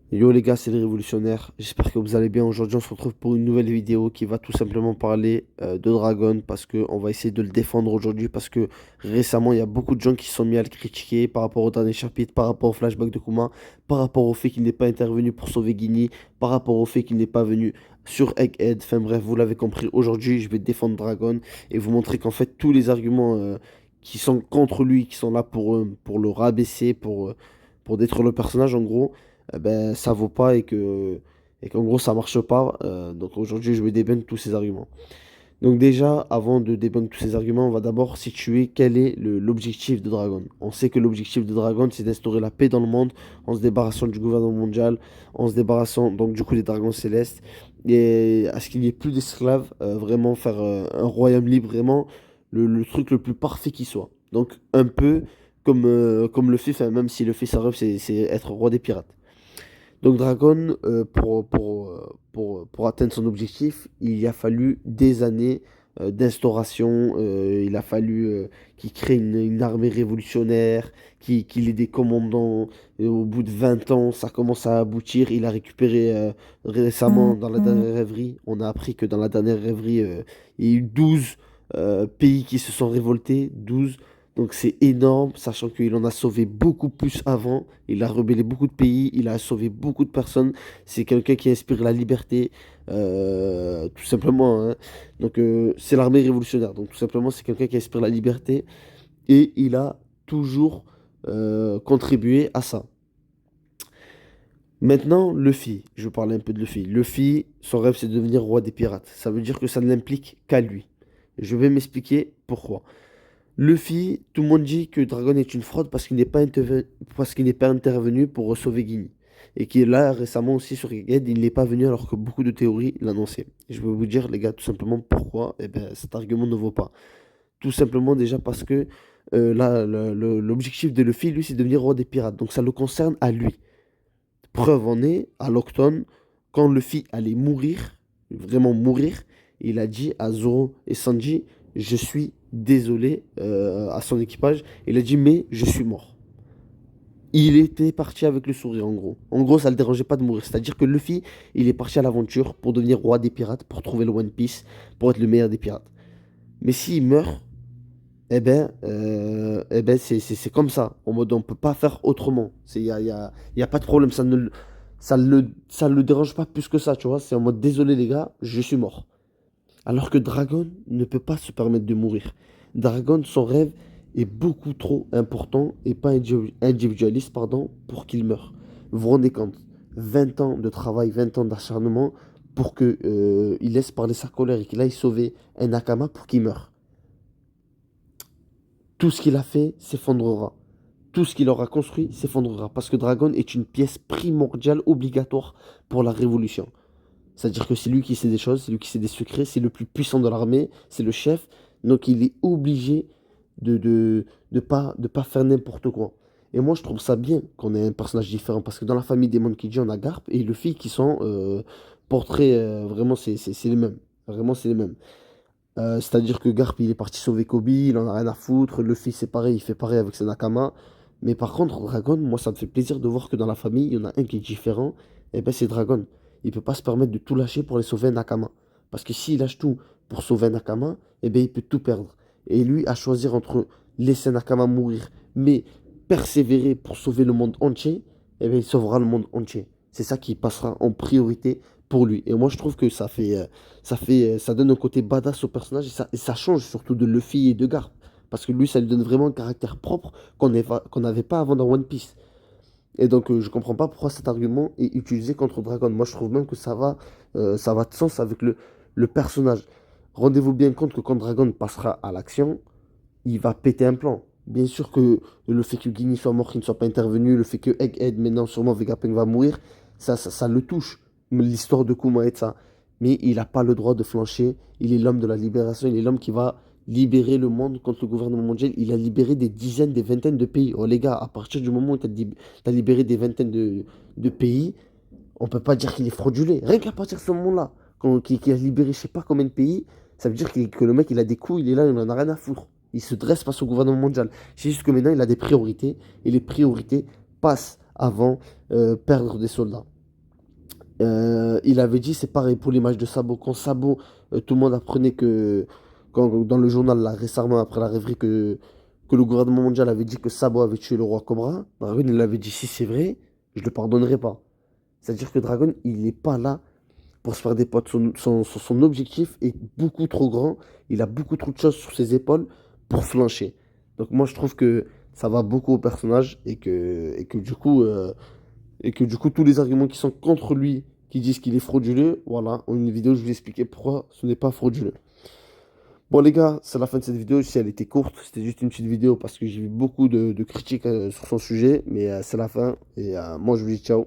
Yo les gars, c'est les révolutionnaires. J'espère que vous allez bien. Aujourd'hui, on se retrouve pour une nouvelle vidéo qui va tout simplement parler de Dragon parce que on va essayer de le défendre aujourd'hui parce que récemment, il y a beaucoup de gens qui se sont mis à le critiquer par rapport au dernier chapitre, par rapport au flashback de Kuma, par rapport au fait qu'il n'est pas intervenu pour sauver Guinea, par rapport au fait qu'il n'est pas venu sur Egghead. Enfin bref, vous l'avez compris. Aujourd'hui, je vais défendre Dragon et vous montrer qu'en fait, tous les arguments qui sont contre lui, qui sont là pour le rabaisser, pour détruire le personnage en gros ben, ça vaut pas et qu'en gros ça marche pas. Donc aujourd'hui je vais débunk tous ces arguments. Donc déjà, avant de débunk tous ces arguments, on va d'abord situer quel est l'objectif de Dragon. On sait que l'objectif de Dragon, c'est d'instaurer la paix dans le monde en se débarrassant du gouvernement mondial, en se débarrassant donc du coup des dragons célestes, et à ce qu'il n'y ait plus d'esclaves, vraiment faire un royaume libre, vraiment le truc le plus parfait qui soit. Donc un peu comme le fait, enfin, même si le fait sa rêve, c'est être roi des pirates. Donc Dragon, pour atteindre son objectif, il y a fallu des années d'instauration, il a fallu qu'il crée une armée révolutionnaire, qu'il ait des commandants, et au bout de 20 ans, ça commence à aboutir. Il a récupéré récemment, dans la dernière rêverie, on a appris que dans la dernière rêverie, il y a eu 12 pays qui se sont révoltés, 12. Donc c'est énorme, sachant qu'il en a sauvé beaucoup plus avant. Il a rebellé beaucoup de pays, il a sauvé beaucoup de personnes. C'est quelqu'un qui inspire la liberté, tout simplement, hein. Donc c'est l'armée révolutionnaire. Donc tout simplement, c'est quelqu'un qui inspire la liberté et il a toujours contribué à ça. Maintenant, Luffy, je vais parler un peu de Luffy. Luffy, son rêve, c'est de devenir roi des pirates. Ça veut dire que ça ne l'implique qu'à lui. Je vais m'expliquer pourquoi. Luffy, tout le monde dit que Dragon est une fraude parce qu'il n'est pas intervenu pour sauver Guinea. Et qui est là récemment aussi sur Egghead, il n'est pas venu alors que beaucoup de théories l'annonçaient. Je vais vous dire, les gars, tout simplement pourquoi cet argument ne vaut pas. Tout simplement déjà parce que là, l'objectif de Luffy, lui, c'est de devenir roi des pirates. Donc ça le concerne à lui. Preuve en est, à Lockton, quand Luffy allait mourir, vraiment mourir, il a dit à Zoro et Sanji, je suis désolé à son équipage. Il a dit, mais je suis mort. Il était parti avec le sourire, en gros. En gros, ça ne le dérangeait pas de mourir. C'est-à-dire que Luffy, il est parti à l'aventure pour devenir roi des pirates, pour trouver le One Piece, pour être le meilleur des pirates. Mais s'il meurt, c'est comme ça. En mode, on peut pas faire autrement. Y a pas de problème. Ça le dérange pas plus que ça, tu vois. C'est en mode, désolé les gars, je suis mort. Alors que Dragon ne peut pas se permettre de mourir. Dragon, son rêve est beaucoup trop important et pas individualiste, pardon, pour qu'il meure. Vous vous rendez compte? 20 ans de travail, 20 ans d'acharnement pour que il laisse parler sa colère et qu'il aille sauver un Nakama pour qu'il meure. Tout ce qu'il a fait s'effondrera. Tout ce qu'il aura construit s'effondrera. Parce que Dragon est une pièce primordiale, obligatoire pour la révolution. C'est-à-dire que c'est lui qui sait des choses, c'est lui qui sait des secrets, c'est le plus puissant de l'armée, c'est le chef. Donc il est obligé de pas faire n'importe quoi. Et moi je trouve ça bien qu'on ait un personnage différent. Parce que dans la famille des Monkey D, on a Garp et Luffy qui sont portraits, vraiment c'est les mêmes. Vraiment c'est les mêmes. C'est-à-dire que Garp, il est parti sauver Kobe, il en a rien à foutre. Luffy, c'est pareil, il fait pareil avec ses Nakama. Mais par contre, Dragon, moi, ça me fait plaisir de voir que dans la famille, il y en a un qui est différent. Et ben, c'est Dragon. Il peut pas se permettre de tout lâcher pour aller sauver un Nakama. Parce que s'il lâche tout pour sauver un Nakama, et ben, il peut tout perdre. Et lui, à choisir entre laisser un Nakama mourir, mais persévérer pour sauver le monde entier, et ben, il sauvera le monde entier. C'est ça qui passera en priorité pour lui. Et moi, je trouve que ça donne un côté badass au personnage et ça change surtout de Luffy et de Garp. Parce que lui, ça lui donne vraiment un caractère propre qu'on n'avait pas avant dans One Piece. Et donc, je comprends pas pourquoi cet argument est utilisé contre Dragon. Moi, je trouve même que ça va de sens avec le personnage. Rendez-vous bien compte que quand Dragon passera à l'action, il va péter un plan. Bien sûr que le fait que Guinea soit mort, qu'il ne soit pas intervenu, le fait que Egghead, maintenant sûrement Vegapunk va mourir, ça le touche. L'histoire de Kuma et de ça. Mais il n'a pas le droit de flancher. Il est l'homme de la libération. Il est l'homme qui va libérer le monde contre le gouvernement mondial. Il a libéré des dizaines, des vingtaines de pays. Oh les gars, à partir du moment où tu as libéré des vingtaines de pays, on peut pas dire qu'il est fraudulé. Rien qu'à partir de ce moment-là, qu'il a libéré je sais pas combien de pays, ça veut dire que le mec il a des coups, il est là, il en a rien à foutre. Il se dresse face au gouvernement mondial. C'est juste que maintenant il a des priorités et les priorités passent avant perdre des soldats. Il avait dit, c'est pareil pour l'image de Sabo. Quand Sabo, tout le monde apprenait que, quand, dans le journal, là, récemment, après la rêverie, que le gouvernement mondial avait dit que Sabo avait tué le roi Cobra, Dragon, il avait dit, si c'est vrai, je le pardonnerai pas. C'est-à-dire que Dragon, il n'est pas là pour se faire des potes. Son objectif est beaucoup trop grand. Il a beaucoup trop de choses sur ses épaules pour flancher. Donc moi, je trouve que ça va beaucoup au personnage et que du coup, tous les arguments qui sont contre lui, qui disent qu'il est frauduleux, voilà, en une vidéo, je vais expliquer pourquoi ce n'est pas frauduleux. Bon les gars, c'est la fin de cette vidéo. Si elle était courte, c'était juste une petite vidéo parce que j'ai vu beaucoup de critiques sur son sujet, mais c'est la fin. Et moi, je vous dis ciao.